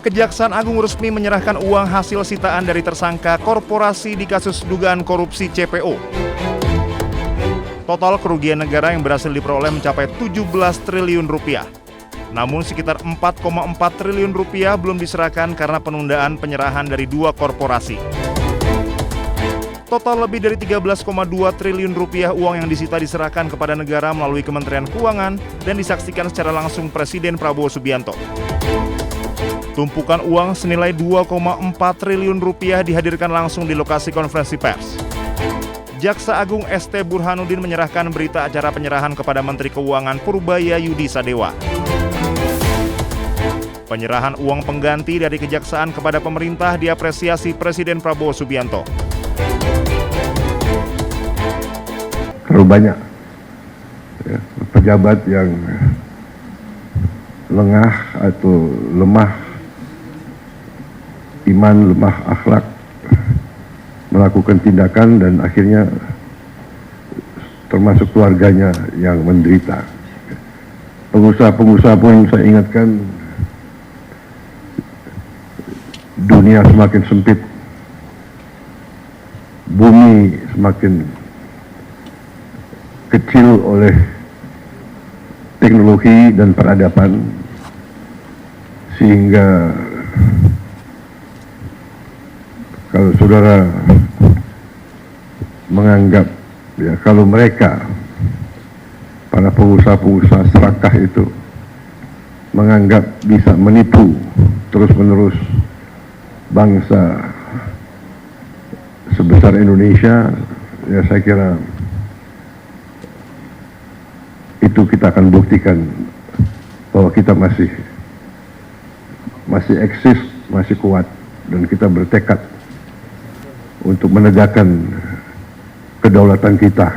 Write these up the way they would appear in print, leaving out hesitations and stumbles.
Kejaksaan Agung resmi menyerahkan uang hasil sitaan dari tersangka korporasi di kasus dugaan korupsi CPO. Total kerugian negara yang berhasil diperoleh mencapai 17 triliun rupiah. Namun sekitar 4,4 triliun rupiah belum diserahkan karena penundaan penyerahan dari dua korporasi. Total lebih dari 13,2 triliun rupiah uang yang disita diserahkan kepada negara melalui Kementerian Keuangan dan disaksikan secara langsung Presiden Prabowo Subianto. Tumpukan uang senilai 2,4 triliun rupiah dihadirkan langsung di lokasi konferensi pers. Jaksa Agung ST Burhanuddin menyerahkan berita acara penyerahan kepada Menteri Keuangan Purbaya Yudi Sadewa. Penyerahan uang pengganti dari Kejaksaan kepada pemerintah diapresiasi Presiden Prabowo Subianto. Terlalu banyak pejabat yang lengah atau lemah iman, lemah akhlak, melakukan tindakan dan akhirnya termasuk keluarganya yang menderita. Pengusaha-pengusaha pun saya ingatkan, dunia semakin sempit, bumi semakin kecil oleh teknologi dan peradaban, sehingga kalau saudara menganggap kalau mereka para pengusaha-pengusaha serakah itu menganggap bisa menipu terus-menerus bangsa sebesar Indonesia, ya saya kira itu kita akan buktikan bahwa kita masih eksis, masih kuat, dan kita bertekad untuk menegakkan kedaulatan kita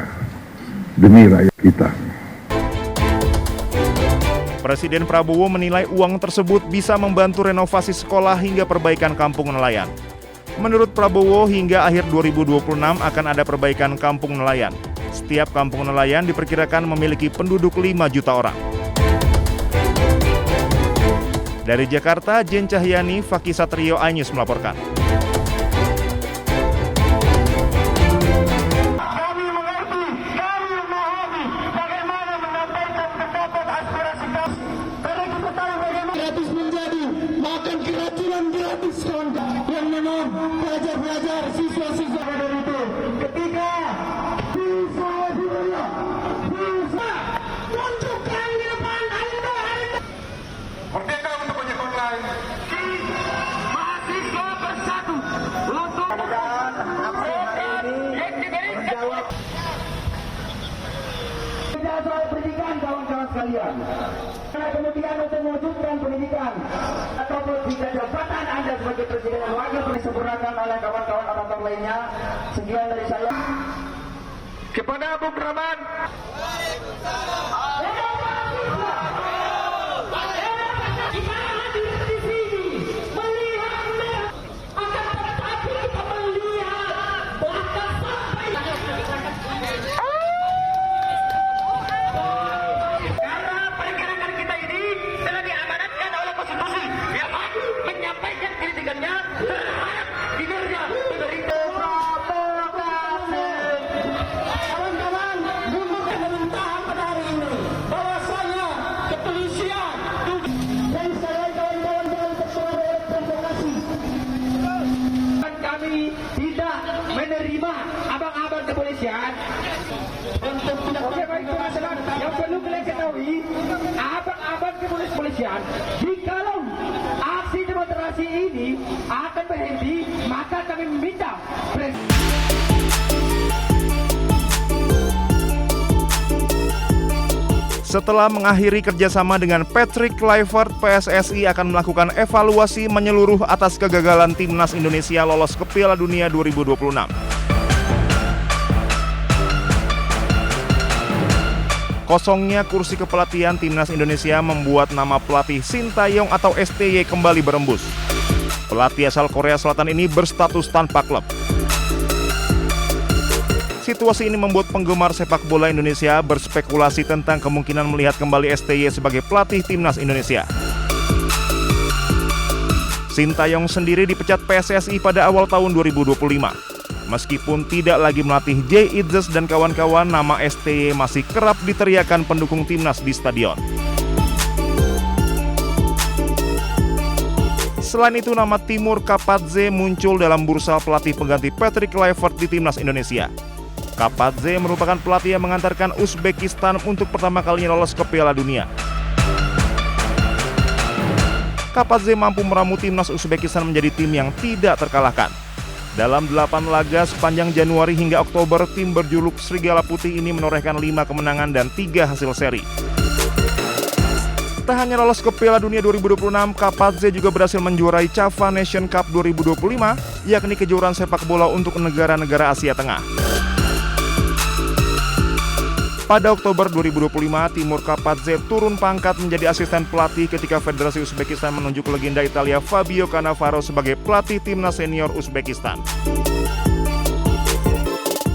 demi rakyat kita. Presiden Prabowo menilai uang tersebut bisa membantu renovasi sekolah hingga perbaikan kampung nelayan. Menurut Prabowo, hingga akhir 2026 akan ada perbaikan kampung nelayan. Setiap kampung nelayan diperkirakan memiliki penduduk 5 juta orang. Dari Jakarta, Jen Cahyani, Fakih Satrio, iNews melaporkan. Yang memang pelajar-pelajar, siswa-siswa dari itu ketika bisa tunjukkan di depan Anda merdeka untuk ojek online, mahasiswa bersatu untuk menjawab tidak soal pendidikan, kawan-kawan sekalian. Kemudian untuk mewujudkan pendidikan ataupun jika jabatan Anda sebagai presiden dan wakil disempurnakan oleh kawan-kawan orator lainnya. Sekian dari saya. Kepada Bung Rahman. Tidak menerima abang-abang kepolisian untuk tidak. Oke, baik, teman-teman, yang perlu kalian ketahui, abang-abang kepolisian, jikalau aksi demonstrasi ini akan berhenti, maka kami meminta Setelah mengakhiri kerjasama dengan Patrick Kluivert, PSSI akan melakukan evaluasi menyeluruh atas kegagalan Timnas Indonesia lolos ke Piala Dunia 2026. Kosongnya kursi kepelatihan Timnas Indonesia membuat nama pelatih Sintayong atau STY kembali berembus. Pelatih asal Korea Selatan ini berstatus tanpa klub. Situasi ini membuat penggemar sepak bola Indonesia berspekulasi tentang kemungkinan melihat kembali STY sebagai pelatih Timnas Indonesia. Sintayong sendiri dipecat PSSI pada awal tahun 2025. Meskipun tidak lagi melatih Jay Idzes dan kawan-kawan, nama STY masih kerap diteriakan pendukung timnas di stadion. Selain itu, nama Timur Kapadze muncul dalam bursa pelatih pengganti Patrick Kluivert di timnas Indonesia. Kapadze merupakan pelatih yang mengantarkan Uzbekistan untuk pertama kalinya lolos ke Piala Dunia. Kapadze mampu meramu timnas Uzbekistan menjadi tim yang tidak terkalahkan. Dalam 8 laga sepanjang Januari hingga Oktober, tim berjuluk Serigala Putih ini menorehkan 5 kemenangan dan 3 hasil seri. Tak hanya lolos ke Piala Dunia 2026, Kapadze juga berhasil menjuarai Java Nation Cup 2025, yakni kejuaraan sepak bola untuk negara-negara Asia Tengah. Pada Oktober 2025, Timur Kapadze turun pangkat menjadi asisten pelatih ketika Federasi Uzbekistan menunjuk legenda Italia Fabio Cannavaro sebagai pelatih timnas senior Uzbekistan.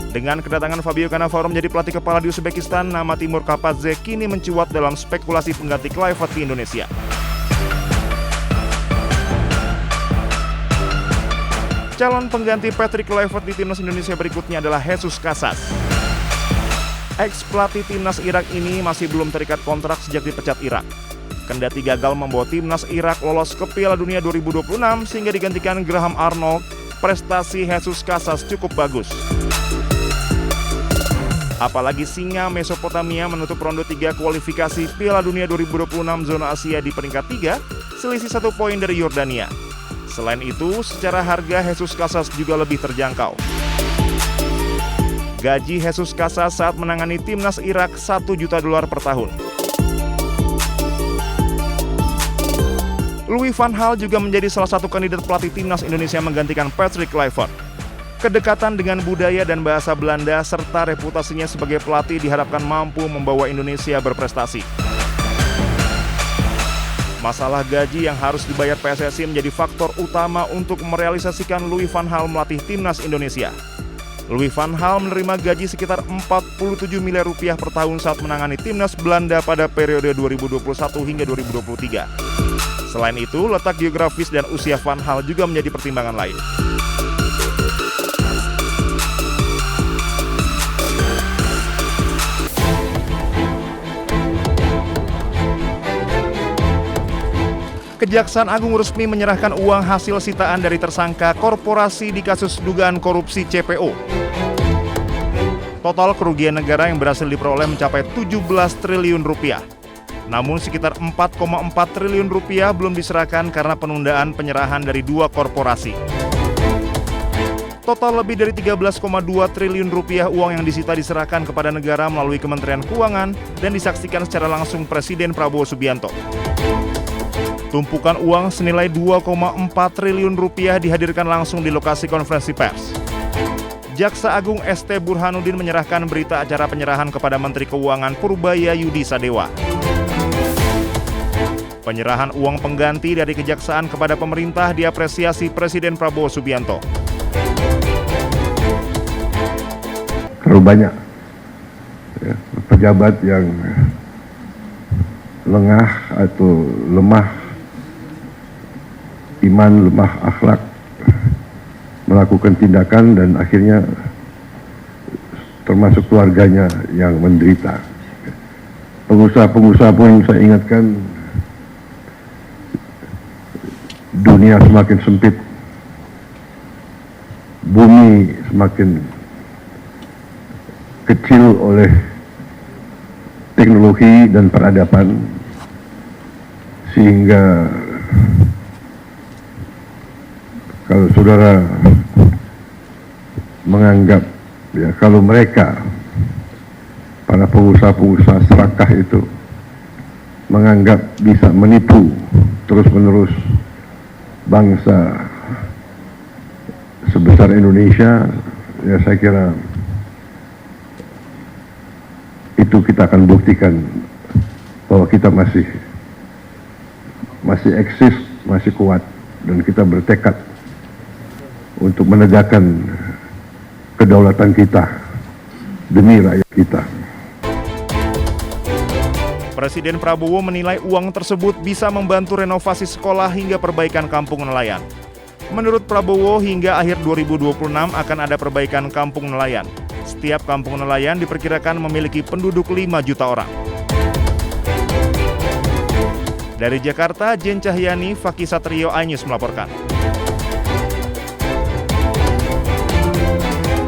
Dengan kedatangan Fabio Cannavaro menjadi pelatih kepala di Uzbekistan, nama Timur Kapadze kini mencuat dalam spekulasi pengganti Kluivert di Indonesia. Calon pengganti Patrick Kluivert di timnas Indonesia berikutnya adalah Jesus Casas. Ex-pelatih timnas Irak ini masih belum terikat kontrak sejak dipecat Irak. Kendati gagal membawa timnas Irak lolos ke Piala Dunia 2026 sehingga digantikan Graham Arnold, prestasi Jesus Casas cukup bagus. Apalagi singa Mesopotamia menutup ronde 3 kualifikasi Piala Dunia 2026 zona Asia di peringkat 3, selisih 1 poin dari Yordania. Selain itu, secara harga Jesus Casas juga lebih terjangkau. Gaji Jesus Casas saat menangani timnas Irak $1 juta per tahun. Louis van Gaal juga menjadi salah satu kandidat pelatih timnas Indonesia menggantikan Patrick Kluivert. Kedekatan dengan budaya dan bahasa Belanda serta reputasinya sebagai pelatih diharapkan mampu membawa Indonesia berprestasi. Masalah gaji yang harus dibayar PSSI menjadi faktor utama untuk merealisasikan Louis van Gaal melatih timnas Indonesia. Louis van Gaal menerima gaji sekitar 47 miliar rupiah per tahun saat menangani timnas Belanda pada periode 2021 hingga 2023. Selain itu, letak geografis dan usia van Gaal juga menjadi pertimbangan lain. Kejaksaan Agung resmi menyerahkan uang hasil sitaan dari tersangka korporasi di kasus dugaan korupsi CPO. Total kerugian negara yang berhasil diperoleh mencapai 17 triliun rupiah. Namun sekitar 4,4 triliun rupiah belum diserahkan karena penundaan penyerahan dari 2 korporasi. Total lebih dari 13,2 triliun rupiah uang yang disita diserahkan kepada negara melalui Kementerian Keuangan dan disaksikan secara langsung Presiden Prabowo Subianto. Tumpukan uang senilai 2,4 triliun rupiah dihadirkan langsung di lokasi konferensi pers. Jaksa Agung ST Burhanuddin menyerahkan berita acara penyerahan kepada Menteri Keuangan Purbaya Yudi Sadewa. Penyerahan uang pengganti dari kejaksaan kepada pemerintah diapresiasi Presiden Prabowo Subianto. Terlalu banyak pejabat yang lengah atau lemah iman, lemah akhlak, melakukan tindakan dan akhirnya termasuk keluarganya yang menderita. Pengusaha-pengusaha pun saya ingatkan, dunia semakin sempit, bumi semakin kecil oleh teknologi dan peradaban, sehingga kalau saudara menganggap kalau mereka para pengusaha-pengusaha serakah itu menganggap bisa menipu terus-menerus bangsa sebesar Indonesia, saya kira itu kita akan buktikan bahwa kita masih eksis, masih kuat, dan kita bertekad untuk menegakkan kedaulatan kita demi rakyat kita. Presiden Prabowo menilai uang tersebut bisa membantu renovasi sekolah hingga perbaikan kampung nelayan. Menurut Prabowo, hingga akhir 2026 akan ada perbaikan kampung nelayan. Setiap kampung nelayan diperkirakan memiliki penduduk 5 juta orang. Dari Jakarta, Jen Cahyani, Fakih Satrio, iNews melaporkan.